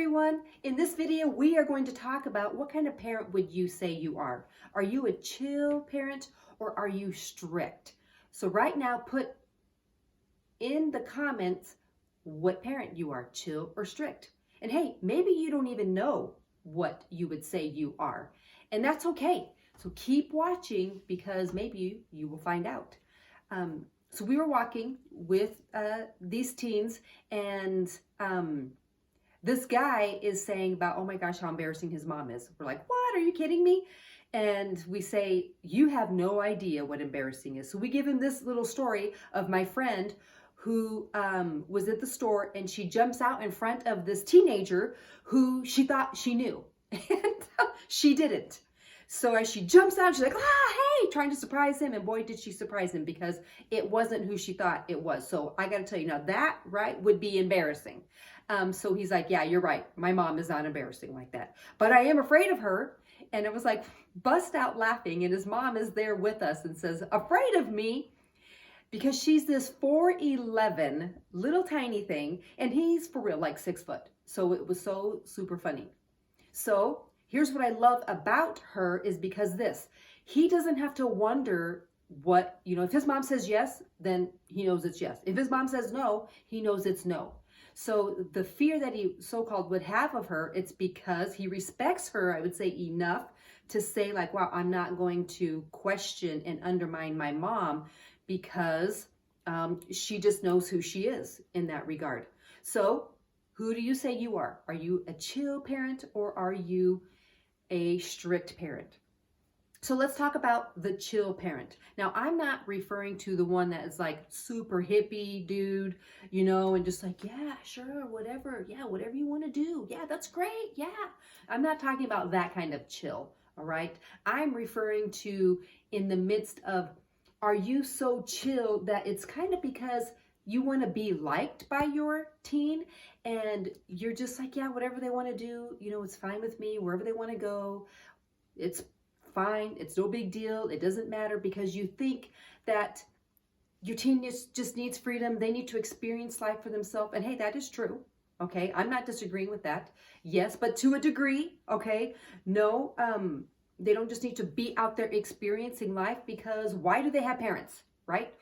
everyone. In this video, we are going to talk about what kind of parent would you say you are? Are you a chill parent or are you strict? So right now, put in the comments what parent you are, chill or strict. And hey, maybe you don't even know what you would say you are, and that's okay. So keep watching because maybe you will find out. So we were walking with these teens, and this guy is saying about, oh my gosh, how embarrassing his mom is. We're like, what? Are you kidding me? And we say, you have no idea what embarrassing is. So we give him this little story of my friend who was at the store, and she jumps out in front of this teenager who she thought she knew, and she didn't. So as she jumps out, she's like, hey, trying to surprise him. And boy, did she surprise him, because it wasn't who she thought it was. So I got to tell you, now that, right, would be embarrassing. So he's like, yeah, you're right. My mom is not embarrassing like that, but I am afraid of her. And it was like, bust out laughing. And his mom is there with us and says, afraid of me? Because she's this 4'11" little tiny thing, and he's for real like 6 foot. So it was so super funny. So here's what I love about her is because he doesn't have to wonder what, if his mom says yes, then he knows it's yes. If his mom says no, he knows it's no. So the fear that he so-called would have of her, it's because he respects her, I would say, enough to say like, wow, I'm not going to question and undermine my mom, because she just knows who she is in that regard. So who do you say you are? Are you a chill parent or are you a strict parent? So let's talk about the chill parent. Now, I'm not referring to the one that is like super hippie dude, and just like, yeah, sure, whatever. Yeah, whatever you want to do. Yeah, that's great. Yeah. I'm not talking about that kind of chill. All right. I'm referring to in the midst of, are you so chill that it's kind of because you want to be liked by your teen, and you're just like, yeah, whatever they want to do, it's fine with me. Wherever they want to go, it's fine. It's no big deal. It doesn't matter, because you think that your teen just needs freedom. They need to experience life for themselves. And hey, that is true. Okay. I'm not disagreeing with that. Yes, but to a degree. Okay. No, they don't just need to be out there experiencing life, because why do they have parents, right?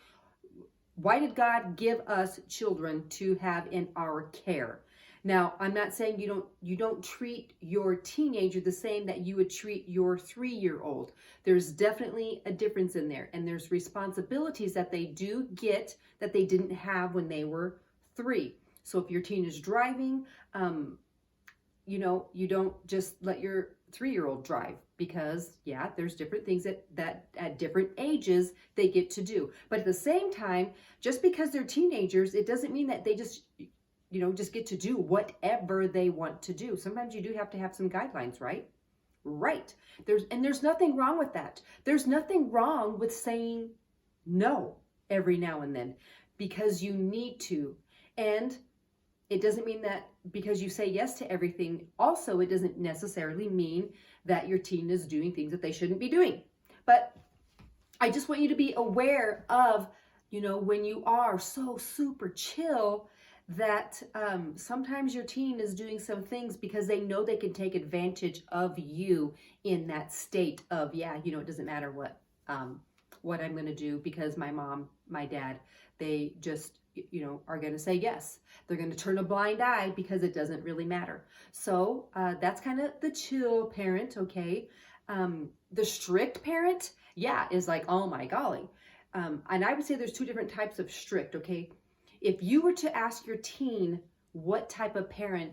Why did God give us children to have in our care? Now, I'm not saying you don't treat your teenager the same that you would treat your 3-year-old. There's definitely a difference in there, and there's responsibilities that they do get that they didn't have when they were 3. So if your teen is driving, you don't just let your 3-year-old drive, because yeah, there's different things that at different ages they get to do. But at the same time, just because they're teenagers, it doesn't mean that they just get to do whatever they want to do. Sometimes you do have to have some guidelines, right? Right. There's nothing wrong with that. There's nothing wrong with saying no every now and then, because you need to. And it doesn't mean that because you say yes to everything, also, it doesn't necessarily mean that your teen is doing things that they shouldn't be doing. But I just want you to be aware of, when you are so super chill, that sometimes your teen is doing some things because they know they can take advantage of you in that state of, yeah, it doesn't matter what I'm going to do, because my mom, my dad, they just are going to say yes. They're going to turn a blind eye because it doesn't really matter. So that's kind of the chill parent, okay? The strict parent, yeah, is like, oh my golly. And I would say there's 2 different types of strict, okay? If you were to ask your teen, what type of parent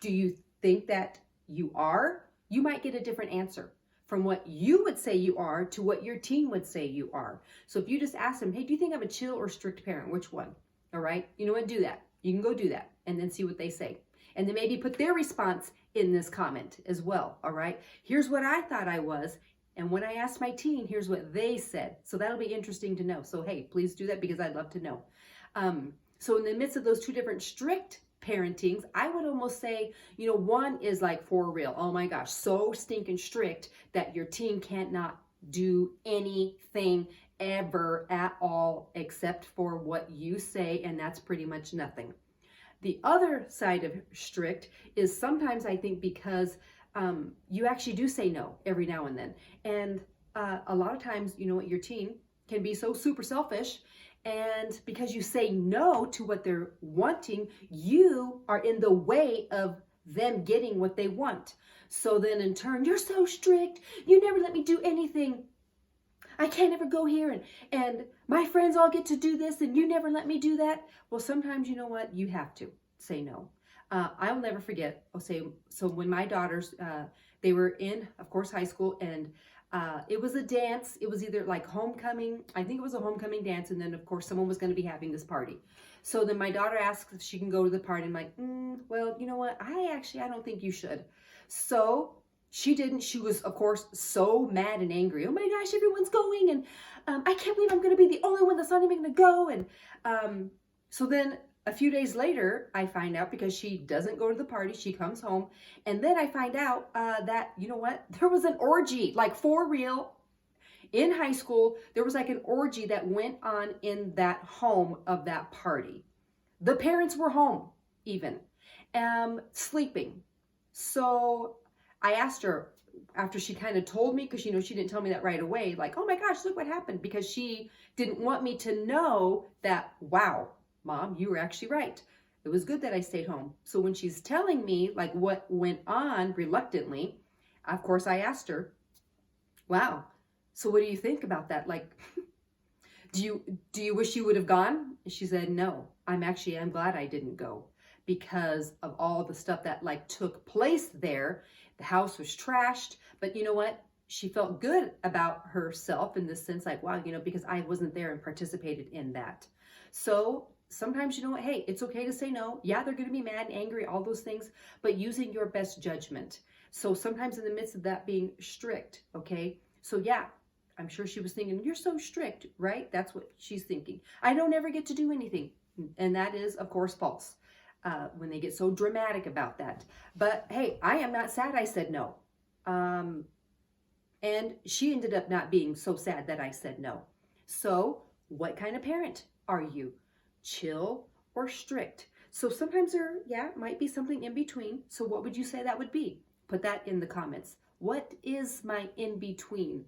do you think that you are, you might get a different answer from what you would say you are to what your teen would say you are. So if you just ask them, hey, do you think I'm a chill or strict parent? Which one? All right. You know what? Do that. You can go do that and then see what they say. And then maybe put their response in this comment as well. All right. Here's what I thought I was. And when I asked my teen, here's what they said. So that'll be interesting to know. So, hey, please do that, because I'd love to know. So in the midst of those 2 different strict parentings, I would almost say, one is like for real. Oh my gosh, so stinking strict that your teen cannot do anything ever at all except for what you say, and that's pretty much nothing. The other side of strict is sometimes I think because you actually do say no every now and then. And a lot of times, you know what, your teen can be so super selfish. And because you say no to what they're wanting, you are in the way of them getting what they want. So then in turn, you're so strict. You never let me do anything. I can't ever go here, and my friends all get to do this and you never let me do that. Well, sometimes, you know what, you have to say no. I'll never forget. So when my daughters, they were in, of course, high school, and it was a dance. It was either like homecoming. I think it was a homecoming dance. And then of course someone was going to be having this party. So then my daughter asked if she can go to the party. I'm like, well, you know what? I don't think you should. So she didn't. She was, of course, so mad and angry. Oh my gosh, everyone's going. And I can't believe I'm going to be the only one that's not even going to go. And so then a few days later, I find out, because she doesn't go to the party, she comes home, and then I find out that, you know what, there was an orgy, like for real, in high school. There was like an orgy that went on in that home of that party. The parents were home, even, sleeping. So I asked her, after she kind of told me, because, you know, she didn't tell me that right away, like, oh my gosh, look what happened, because she didn't want me to know that, wow, Mom, you were actually right. It was good that I stayed home. So when she's telling me like what went on reluctantly, of course I asked her, wow, so what do you think about that? Like, do you wish you would have gone? She said, no, I'm glad I didn't go, because of all the stuff that like took place there. The house was trashed, but you know what? She felt good about herself in the sense like, wow, you know, because I wasn't there and participated in that. So sometimes, you know what, hey, it's okay to say no. Yeah, they're going to be mad and angry, all those things, but using your best judgment. So sometimes in the midst of that being strict, okay? So yeah, I'm sure she was thinking, you're so strict, right? That's what she's thinking. I don't ever get to do anything. And that is, of course, false when they get so dramatic about that. But hey, I am not sad I said no. And she ended up not being so sad that I said no. So what kind of parent are you? Chill or strict? So sometimes there, might be something in between. So what would you say that would be? Put that in the comments. What is my in between?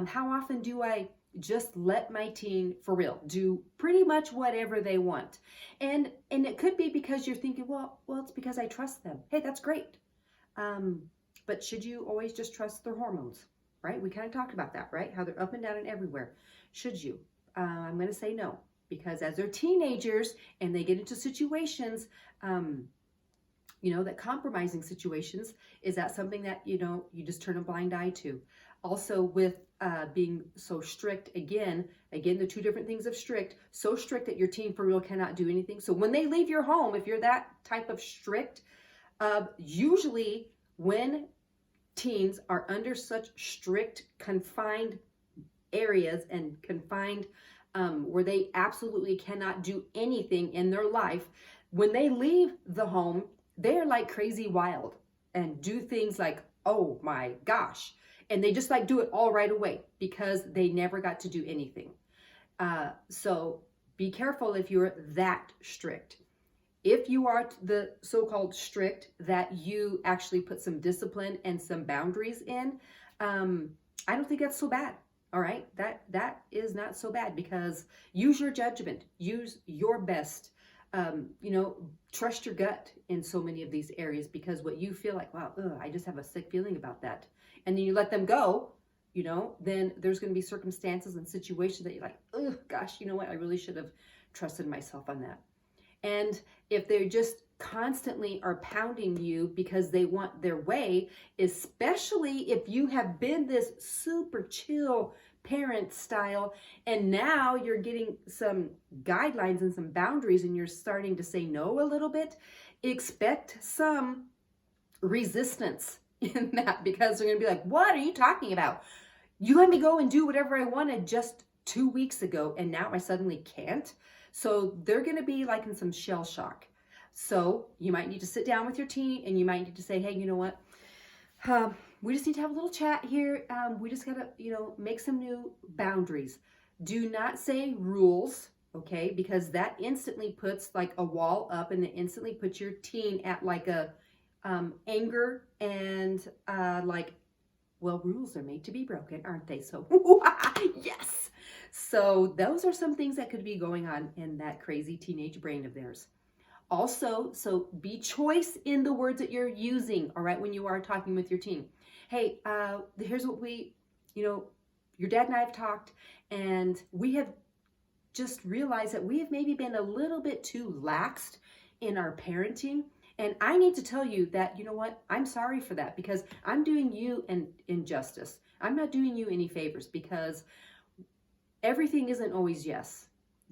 How often do I just let my teen, for real, do pretty much whatever they want? And it could be because you're thinking, well, it's because I trust them. Hey, that's great. But should you always just trust their hormones, right? We kind of talked about that, right? How they're up and down and everywhere. Should you? I'm going to say no. Because as they're teenagers and they get into situations, you know, that compromising situations, is that something that, you know, you just turn a blind eye to? Also with being so strict, again, the two different things of strict, so strict that your teen for real cannot do anything. So when they leave your home, if you're that type of strict, usually when teens are under such strict, confined areas and confined where they absolutely cannot do anything in their life, when they leave the home, they're like crazy wild and do things like, oh my gosh. And they just like do it all right away because they never got to do anything. So be careful if you're that strict. If you are the so-called strict that you actually put some discipline and some boundaries in, I don't think that's so bad. All right, that is not so bad, because use your judgment, use your best, you know, trust your gut in so many of these areas, because what you feel like, wow, I just have a sick feeling about that. And then you let them go, you know, then there's going to be circumstances and situations that you're like, oh gosh, you know what? I really should have trusted myself on that. And if they're just constantly are pounding you because they want their way, especially if you have been this super chill parent style and now you're getting some guidelines and some boundaries and you're starting to say no a little bit, expect some resistance in that, because they're going to be like, what are you talking about? You let me go and do whatever I wanted just 2 weeks ago and now I suddenly can't. So they're going to be like in some shell shock. So you might need to sit down with your teen and you might need to say, hey, you know what? We just need to have a little chat here. We just got to, you know, make some new boundaries. Do not say rules. okay? Because that instantly puts like a wall up, and it instantly puts your teen at like a anger and like, well, rules are made to be broken, aren't they? So yes. So those are some things that could be going on in that crazy teenage brain of theirs. Also, so be choice in the words that you're using, all right, when you are talking with your teen. Hey, here's what your dad and I have talked, and we have just realized that we have maybe been a little bit too laxed in our parenting. And I need to tell you that, you know what, I'm sorry for that, because I'm doing you an injustice. I'm not doing you any favors, because everything isn't always yes.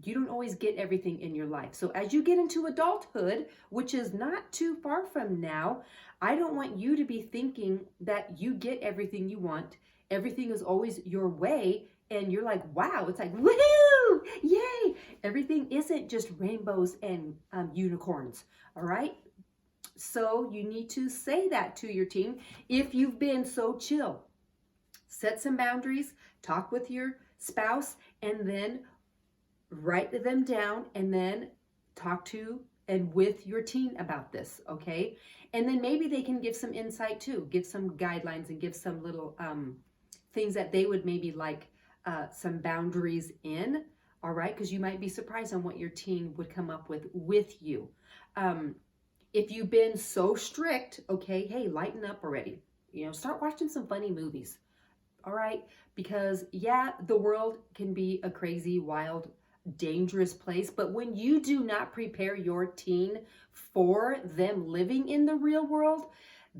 You don't always get everything in your life. So as you get into adulthood, which is not too far from now, I don't want you to be thinking that you get everything you want. Everything is always your way. And you're like, wow, it's like, woohoo, yay. Everything isn't just rainbows and unicorns, all right? So you need to say that to your teen. If you've been so chill, set some boundaries, talk with your spouse, and then write them down, and then talk to and with your teen about this, okay? And then maybe they can give some insight too, give some guidelines, and give some little things that they would maybe like some boundaries in, all right? Because you might be surprised on what your teen would come up with you. If you've been so strict, okay, hey, lighten up already. Start watching some funny movies, all right? Because yeah, the world can be a crazy, wild, dangerous place, but when you do not prepare your teen for them living in the real world,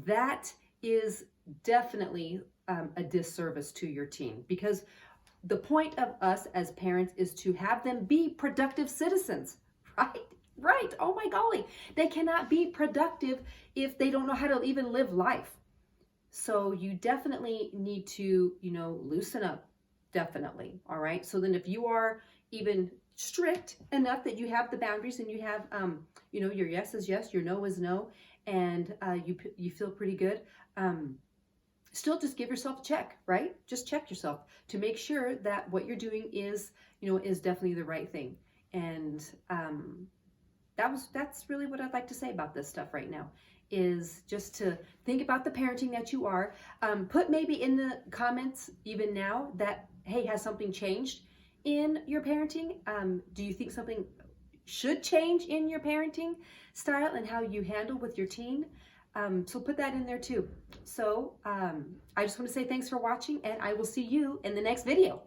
that is definitely a disservice to your teen, because the point of us as parents is to have them be productive citizens, right? Right. Oh my golly. They cannot be productive if they don't know how to even live life. So you definitely need to, loosen up. Definitely. All right. So then if you are even strict enough that you have the boundaries, and you have, your yes is yes, your no is no, and you feel pretty good, still just give yourself a check, right? Just check yourself to make sure that what you're doing is, is definitely the right thing. And that's really what I'd like to say about this stuff right now, is just to think about the parenting that you are. Put maybe in the comments even now that, hey, has something changed in your parenting? Do you think something should change in your parenting style and how you handle with your teen? So put that in there too. So I just want to say thanks for watching, and I will see you in the next video.